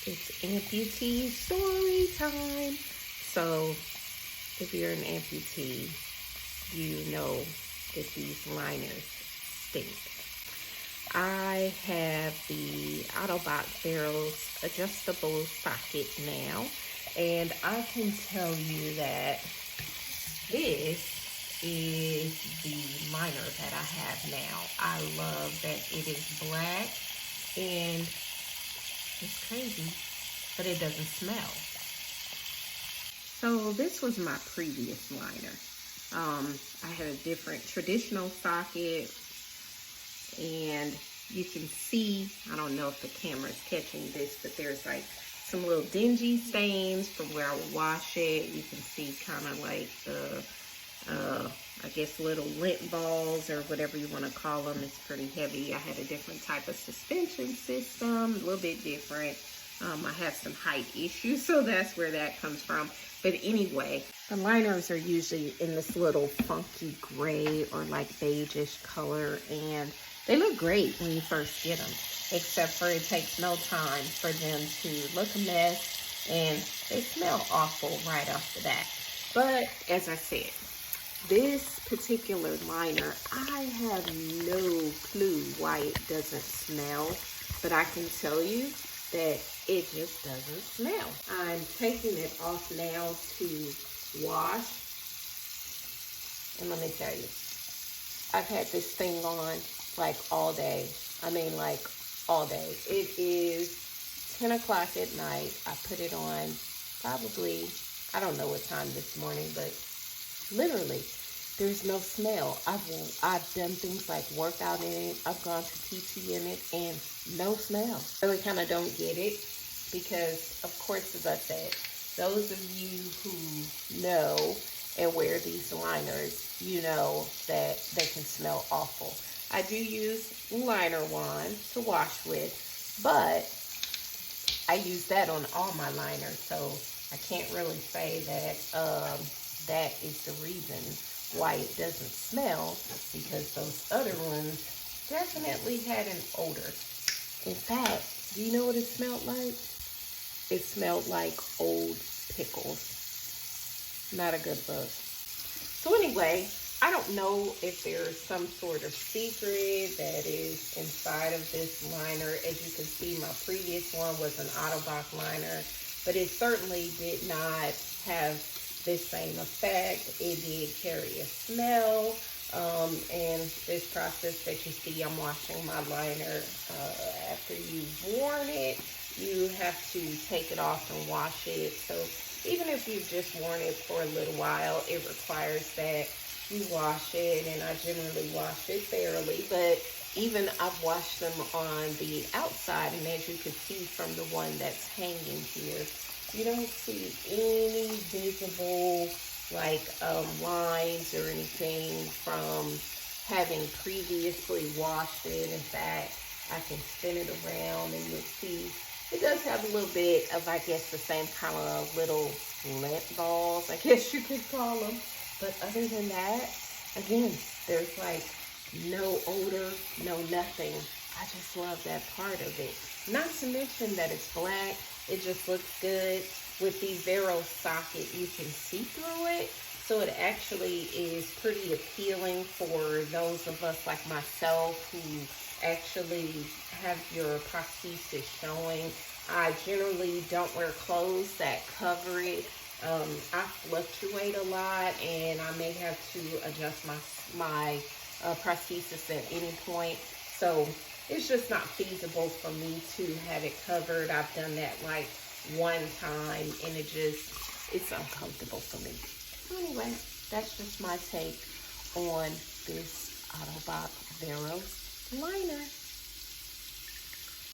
It's amputee story time. So if you're an amputee, you know that these liners stink. I have the Ottobock Varos adjustable socket now, and I can tell you that this is the liner that I have now. I love that it is black, and it's crazy, but it doesn't smell. So this was my previous liner. I had a different traditional socket, and you can see, I don't know if the camera's catching this, but there's like some little dingy stains from where I would wash it. You can see kind of like the, I guess little lint balls or whatever you want to call them. It's pretty heavy. I had a different type of suspension system, a little bit different. I have some height issues, so that's where that comes from. But anyway, the liners are usually in this little funky gray or like beigeish color, and they look great when you first get them, except for it takes no time for them to look a mess, and they smell awful right off the bat. But as I said, this particular liner, I have no clue why it doesn't smell, but I can tell you that it just doesn't smell. I'm taking it off now to wash. And let me tell you, I've had this thing on like all day. I mean, like all day. It is 10 o'clock at night. I put it on probably, I don't know what time this morning, but literally there's no smell. I've done things like workout in it. I've gone to PT in it, and no smell. I really kind of don't get it because, of course, as I said, those of you who know and wear these liners, you know that they can smell awful. I do use liner wand to wash with, but I use that on all my liners, so I can't really say that that is the reason why it doesn't smell, because those other ones definitely had an odor. In fact, do you know what it smelled like? It smelled like old pickles. Not a good look. So anyway, I don't know if there's some sort of secret that is inside of this liner. As you can see, my previous one was an Ottobock liner, but it certainly did not have this same effect. It did carry a smell, and this process that you see, I'm washing my liner. After you've worn it, you have to take it off and wash it. So even if you've just worn it for a little while, it requires that you wash it, and I generally wash it thoroughly. But even I've washed them on the outside, and as you can see from the one that's hanging here, you don't see any visible like lines or anything from having previously washed it. In fact, I can spin it around and you'll see it does have a little bit of, I guess, the same kind of little lint balls, I guess you could call them. But other than that, again, there's like no odor, no nothing. I just love that part of it. Not to mention that it's black. It just looks good. With the Varos socket, you can see through it. So it actually is pretty appealing for those of us like myself who actually have your prosthesis showing. I generally don't wear clothes that cover it. I fluctuate a lot, and I may have to adjust my prosthesis at any point. So it's just not feasible for me to have it covered. I've done that like one time, and it's uncomfortable for me. So anyway, that's just my take on this Ottobock Varos liner.